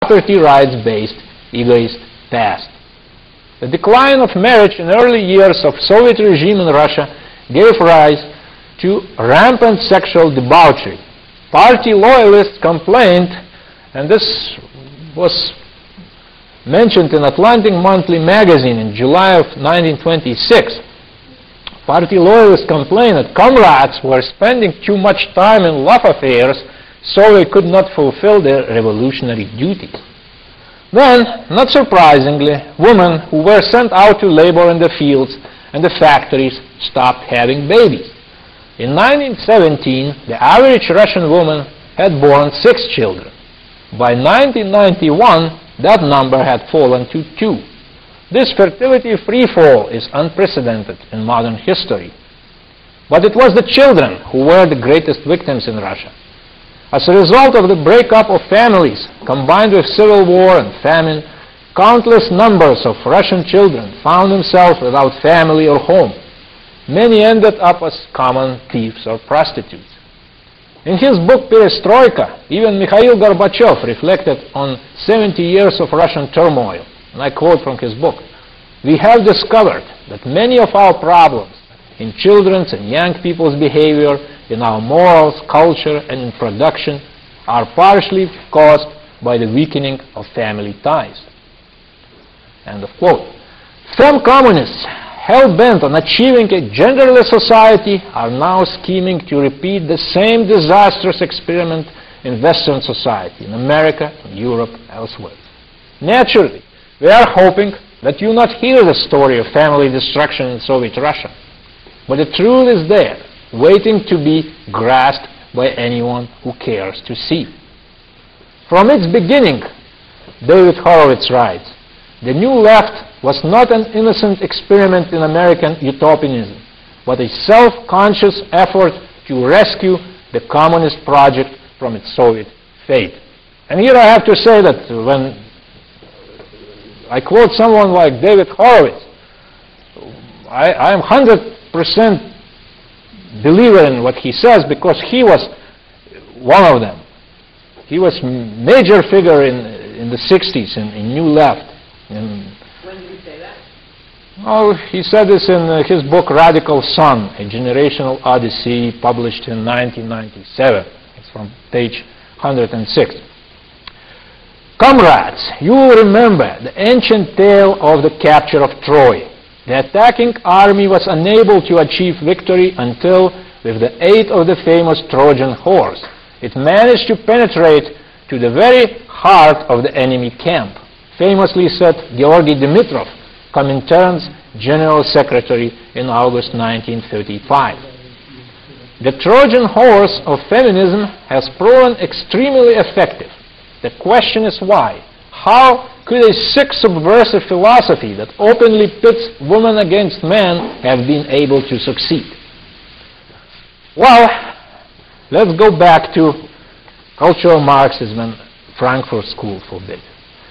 property rights-based, egoist past. The decline of marriage in early years of Soviet regime in Russia gave rise to rampant sexual debauchery. Party loyalists complained, and this was mentioned in Atlantic Monthly magazine in July of 1926. Party loyalists complained that comrades were spending too much time in love affairs, so they could not fulfill their revolutionary duties. Then, not surprisingly, women who were sent out to labor in the fields and the factories stopped having babies. In 1917, the average Russian woman had born 6 children. By 1991, that number had fallen to 2. This fertility freefall is unprecedented in modern history. But it was the children who were the greatest victims in Russia. As a result of the breakup of families, combined with civil war and famine, countless numbers of Russian children found themselves without family or home. Many ended up as common thieves or prostitutes. In his book Perestroika, even Mikhail Gorbachev reflected on 70 years of Russian turmoil. And I quote from his book, "We have discovered that many of our problems in children's and young people's behavior, in our morals, culture, and in production are partially caused by the weakening of family ties." End of quote. Femme communists, hell-bent on achieving a genderless society, are now scheming to repeat the same disastrous experiment in Western society, in America, in Europe, elsewhere. Naturally, we are hoping that you not hear the story of family destruction in Soviet Russia. But the truth is there, waiting to be grasped by anyone who cares to see. From its beginning, David Horowitz writes, the New Left was not an innocent experiment in American utopianism, but a self-conscious effort to rescue the communist project from its Soviet fate. And here I have to say that when I quote someone like David Horowitz, I am 100% believer in what he says, because he was one of them. He was major figure in the 60s in New Left. When did he say that? Oh, he said this in his book Radical Son, A Generational Odyssey, published in 1997. It's from page 106. Comrades, you will remember the ancient tale of the capture of Troy. The attacking army was unable to achieve victory until, with the aid of the famous Trojan horse, it managed to penetrate to the very heart of the enemy camp. Famously said Georgy Dimitrov, Comintern's General Secretary in August 1935. The Trojan horse of feminism has proven extremely effective. The question is why? How could a sick subversive philosophy that openly pits women against men have been able to succeed? Well, let's go back to cultural Marxism and Frankfurt School for a bit.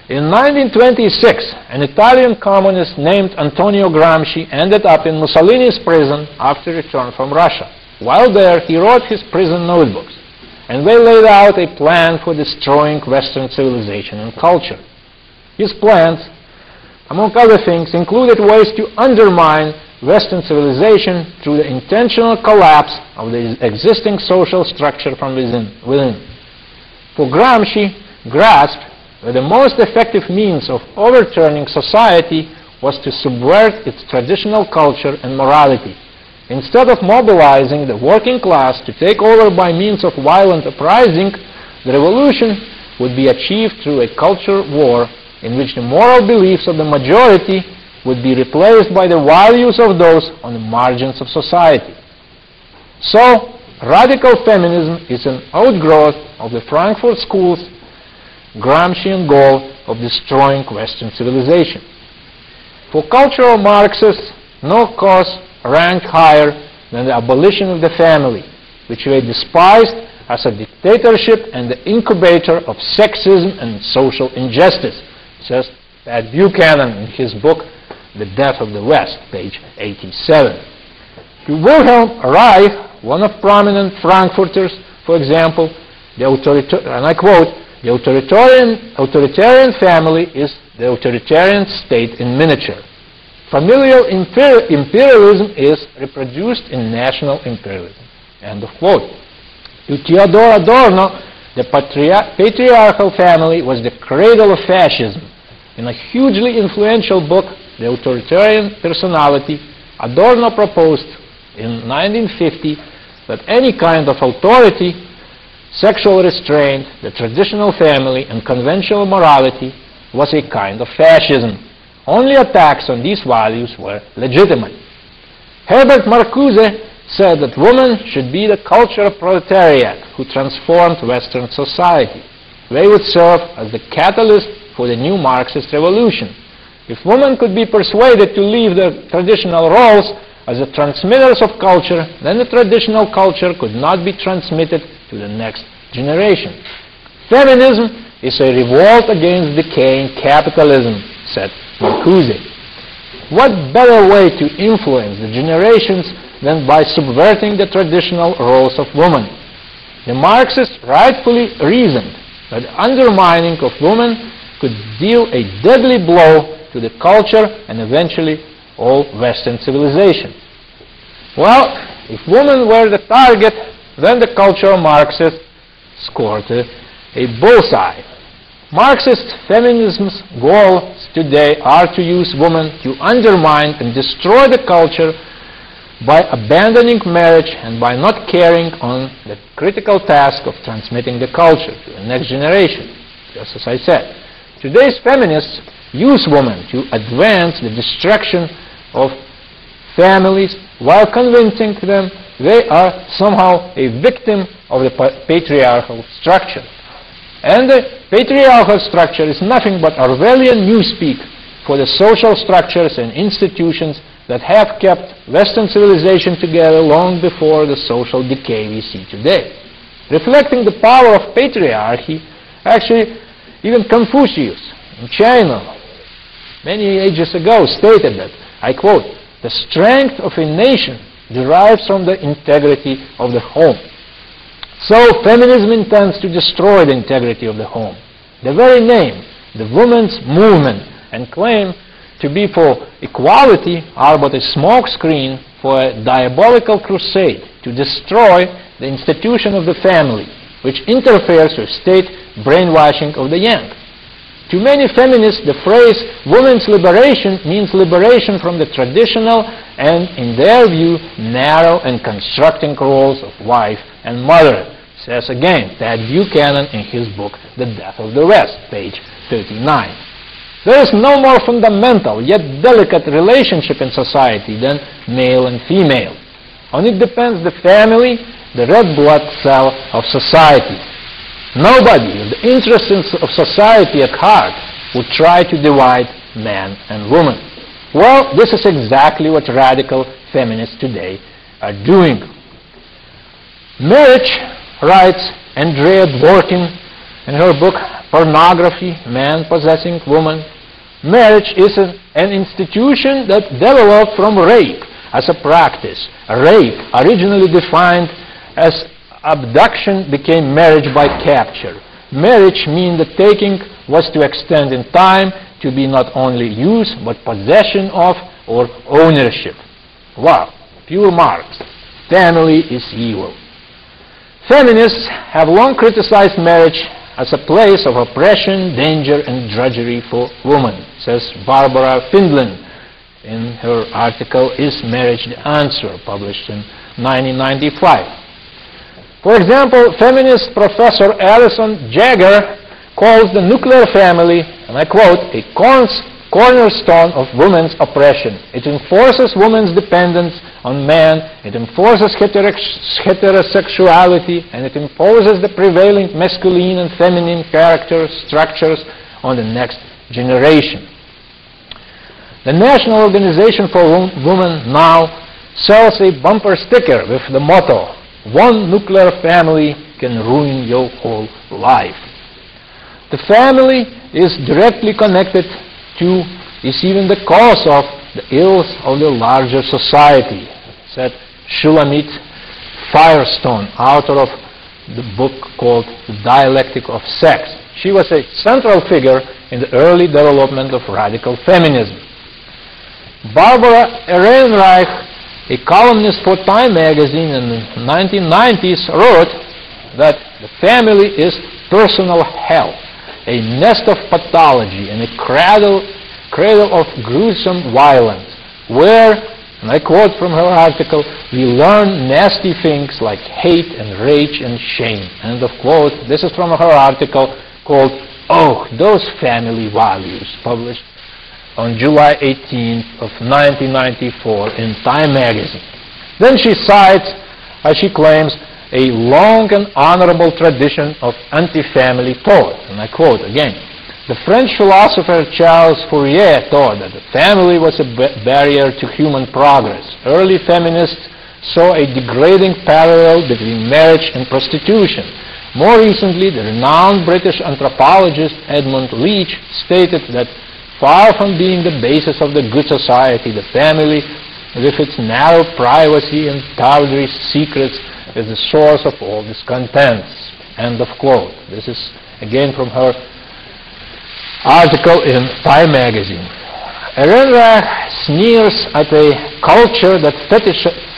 In 1926, an Italian communist named Antonio Gramsci ended up in Mussolini's prison after return from Russia. While there, he wrote his prison notebooks, and they laid out a plan for destroying Western civilization and culture. His plans, among other things, included ways to undermine Western civilization through the intentional collapse of the existing social structure from within. For Gramsci, grasped that the most effective means of overturning society was to subvert its traditional culture and morality. Instead of mobilizing the working class to take over by means of violent uprising, the revolution would be achieved through a culture war in which the moral beliefs of the majority would be replaced by the values of those on the margins of society. So, radical feminism is an outgrowth of the Frankfurt School's Gramscian goal of destroying Western civilization. For cultural Marxists, no cause ranked higher than the abolition of the family, which they despised as a dictatorship and the incubator of sexism and social injustice, says Pat Buchanan in his book, The Death of the West, page 87. To Wilhelm Reich, one of prominent Frankfurters, for example, and I quote, The authoritarian family is the authoritarian state in miniature. Familial imperialism is reproduced in national imperialism. End of quote. To Theodor Adorno, the patriarchal family was the cradle of fascism. In a hugely influential book, The Authoritarian Personality, Adorno proposed in 1950 that any kind of authority, sexual restraint, the traditional family, and conventional morality was a kind of fascism. Only attacks on these values were legitimate. Herbert Marcuse said that women should be the cultural proletariat who transformed Western society. They would serve as the catalyst for the new Marxist revolution. If women could be persuaded to leave their traditional roles as the transmitters of culture, then the traditional culture could not be transmitted to the next generation. Feminism is a revolt against decaying capitalism, said Marcuse. What better way to influence the generations than by subverting the traditional roles of women? The Marxists rightfully reasoned that the undermining of women could deal a deadly blow to the culture and eventually all Western civilization. Well, if women were the target, then the cultural Marxists scored a bullseye. Marxist feminism's goals today are to use women to undermine and destroy the culture by abandoning marriage and by not carrying on the critical task of transmitting the culture to the next generation, just as I said. Today's feminists use women to advance the destruction of families while convincing them they are somehow a victim of the patriarchal structure. And the patriarchal structure is nothing but Orwellian newspeak for the social structures and institutions that have kept Western civilization together long before the social decay we see today. Reflecting the power of patriarchy, actually, even Confucius in China, many ages ago, stated that, I quote, "The strength of a nation derives from the integrity of the home." So feminism intends to destroy the integrity of the home. The very name, the women's movement, and claim to be for equality are but a smokescreen for a diabolical crusade to destroy the institution of the family, which interferes with state brainwashing of the young. To many feminists, the phrase women's liberation means liberation from the traditional and, in their view, narrow and constructing roles of wife and mother, says again Ted Buchanan in his book The Death of the West, page 39. There is no more fundamental yet delicate relationship in society than male and female. On it depends the family, the red blood cell of society. Nobody with the interests of society at heart would try to divide man and woman. Well, this is exactly what radical feminists today are doing. Marriage, writes Andrea Dworkin in her book Pornography, Man Possessing Woman, marriage is an institution that developed from rape as a practice. Rape, originally defined as abduction, became marriage by capture. Marriage means the taking was to extend in time to be not only use but possession of or ownership. Wow, pure Marx. Family is evil. Feminists have long criticized marriage as a place of oppression, danger, and drudgery for women, says Barbara Findlin in her article, Is Marriage the Answer?, published in 1995. For example, feminist Professor Alison Jagger calls the nuclear family, and I quote, a cornerstone of women's oppression. It enforces women's dependence on man, it enforces heterosexuality, and it imposes the prevailing masculine and feminine character structures on the next generation. The National Organization for Women now sells a bumper sticker with the motto, "One nuclear family can ruin your whole life." The family is directly connected to, is even the cause of the ills of the larger society, said Shulamit Firestone, author of the book called The Dialectic of Sex. She was a central figure in the early development of radical feminism. Barbara Ehrenreich, a columnist for Time magazine in the 1990s, wrote that the family is personal hell, a nest of pathology and a cradle of gruesome violence, where, and I quote from her article, we learn nasty things like hate and rage and shame. End of quote. This is from her article called "Oh, Those Family Values," published on July 18th of 1994 in Time magazine. Then she cites, as she claims, a long and honorable tradition of anti-family thought. And I quote again, "The French philosopher Charles Fourier thought that the family was a barrier to human progress. Early feminists saw a degrading parallel between marriage and prostitution. More recently, the renowned British anthropologist Edmund Leach stated that far from being the basis of the good society, the family, with its narrow privacy and tawdry secrets, is the source of all discontents." End of quote. This is again from her article in Time magazine. Ehrenreich sneers at a culture that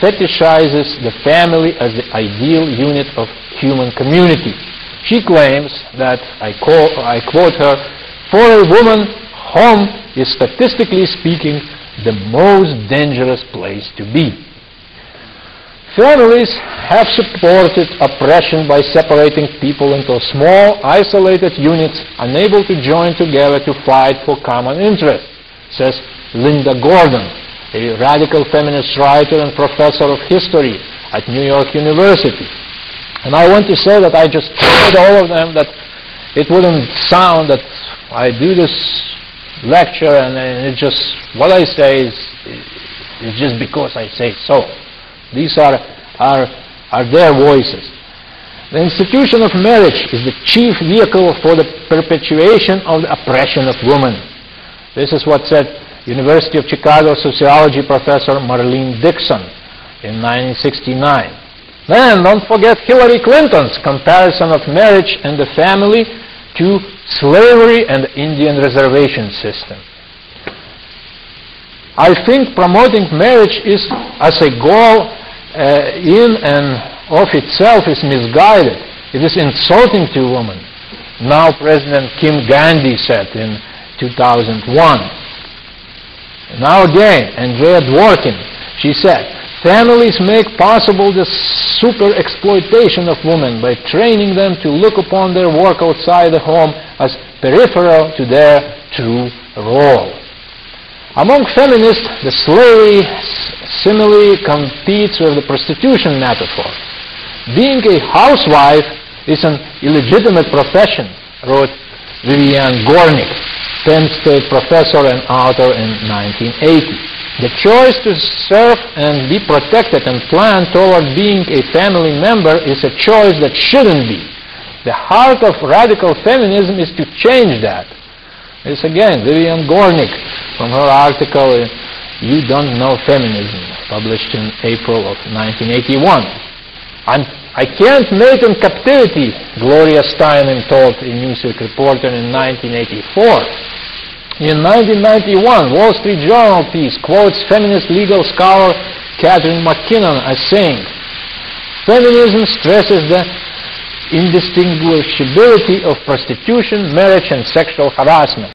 fetishizes the family as the ideal unit of human community. She claims that, I quote her, "For a woman, home is statistically speaking the most dangerous place to be." Families have supported oppression by separating people into small, isolated units unable to join together to fight for common interests, says Linda Gordon, a radical feminist writer and professor of history at New York University. And I want to say that I just told all of them that it wouldn't sound that I do this lecture and it's just what I say is just because I say so. These are their voices. The institution of marriage is the chief vehicle for the perpetuation of the oppression of women. This is what said University of Chicago sociology professor Marlene Dixon in 1969. Then don't forget Hillary Clinton's comparison of marriage and the family to slavery and the Indian reservation system. I think promoting marriage is as a goal in and of itself is misguided. It is insulting to women. Now President Kim Gandhi said in 2001. Now again, Andrea Dworkin, she said, "Families make possible the super-exploitation of women by training them to look upon their work outside the home as peripheral to their true role." Among feminists, the slavery simile competes with the prostitution metaphor. "Being a housewife is an illegitimate profession," wrote Viviane Gornick, Penn State professor and author in 1980. "The choice to serve and be protected and plan toward being a family member is a choice that shouldn't be. The heart of radical feminism is to change that." This again, Viviane Gornick, from her article, "You Don't Know Feminism," published in April of 1981. "I can't mate in captivity," Gloria Steinem told a Newsweek reporter in 1984. In 1991, Wall Street Journal piece quotes feminist legal scholar Catherine McKinnon as saying, "Feminism stresses the indistinguishability of prostitution, marriage, and sexual harassment.